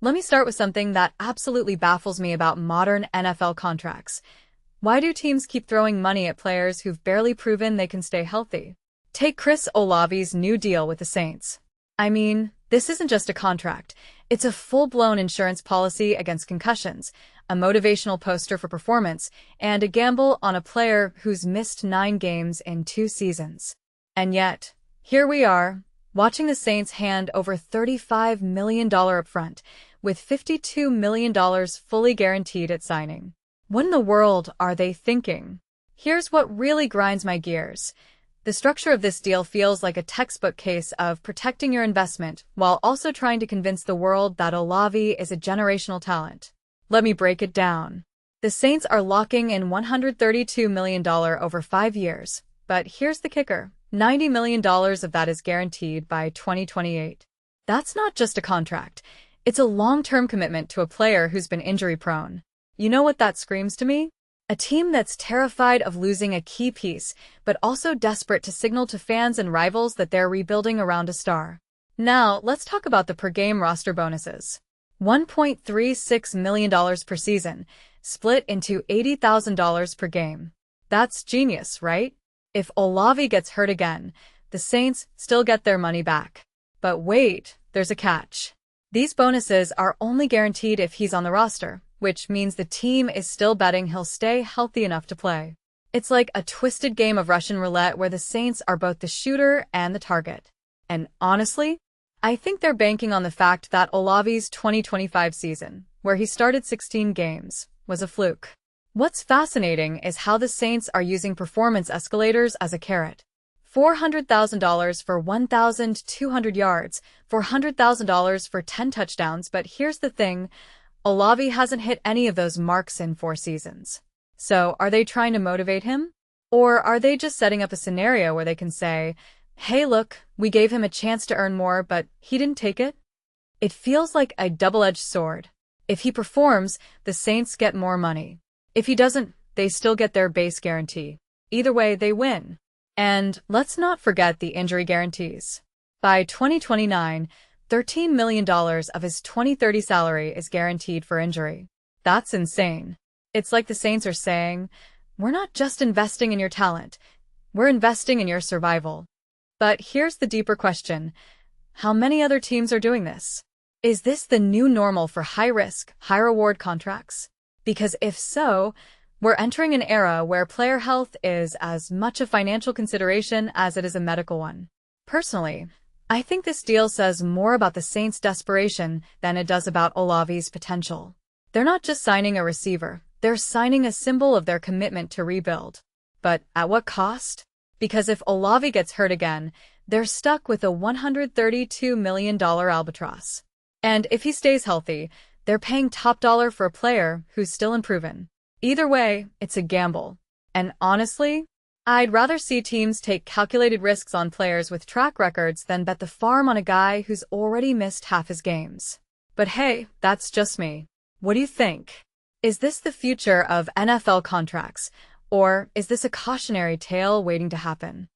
Let me start with something that absolutely baffles me about modern NFL contracts. Why do teams keep throwing money at players who've barely proven they can stay healthy? Take Chris Olave's new deal with the Saints. I mean, this isn't just a contract. It's a full-blown insurance policy against concussions, a motivational poster for performance, and a gamble on a player who's missed 9 games in 2 seasons. And yet, here we are, watching the Saints hand over $35 million upfront, with $52 million fully guaranteed at signing. What in the world are they thinking? Here's what really grinds my gears. The structure of this deal feels like a textbook case of protecting your investment while also trying to convince the world that Olave is a generational talent. Let me break it down. The Saints are locking in $132 million over 5 years, but here's the kicker. $90 million of that is guaranteed by 2028. That's not just a contract. It's a long-term commitment to a player who's been injury-prone. You know what that screams to me? A team that's terrified of losing a key piece, but also desperate to signal to fans and rivals that they're rebuilding around a star. Now, let's talk about the per-game roster bonuses. $1.36 million per season, split into $80,000 per game. That's genius, right? If Olave gets hurt again, the Saints still get their money back. But wait, there's a catch. These bonuses are only guaranteed if he's on the roster, which means the team is still betting he'll stay healthy enough to play. It's like a twisted game of Russian roulette where the Saints are both the shooter and the target. And honestly, I think they're banking on the fact that Olave's 2025 season, where he started 16 games, was a fluke. What's fascinating is how the Saints are using performance escalators as a carrot. $400,000 for 1,200 yards, $400,000 for 10 touchdowns, but here's the thing, Olave hasn't hit any of those marks in 4 seasons. So, are they trying to motivate him? Or are they just setting up a scenario where they can say, hey look, we gave him a chance to earn more, but he didn't take it? It feels like a double-edged sword. If he performs, the Saints get more money. If he doesn't, they still get their base guarantee. Either way, they win. And let's not forget the injury guarantees. By 2029, $13 million of his 2030 salary is guaranteed for injury. That's insane. It's like the Saints are saying, we're not just investing in your talent, we're investing in your survival. But here's the deeper question. How many other teams are doing this? Is this the new normal for high-risk, high-reward contracts? Because if so, we're entering an era where player health is as much a financial consideration as it is a medical one. Personally, I think this deal says more about the Saints' desperation than it does about Olave's potential. They're not just signing a receiver, they're signing a symbol of their commitment to rebuild. But at what cost? Because if Olave gets hurt again, they're stuck with a $132 million albatross. And if he stays healthy, they're paying top dollar for a player who's still unproven. Either way, it's a gamble. And honestly, I'd rather see teams take calculated risks on players with track records than bet the farm on a guy who's already missed half his games. But hey, that's just me. What do you think? Is this the future of NFL contracts, or is this a cautionary tale waiting to happen?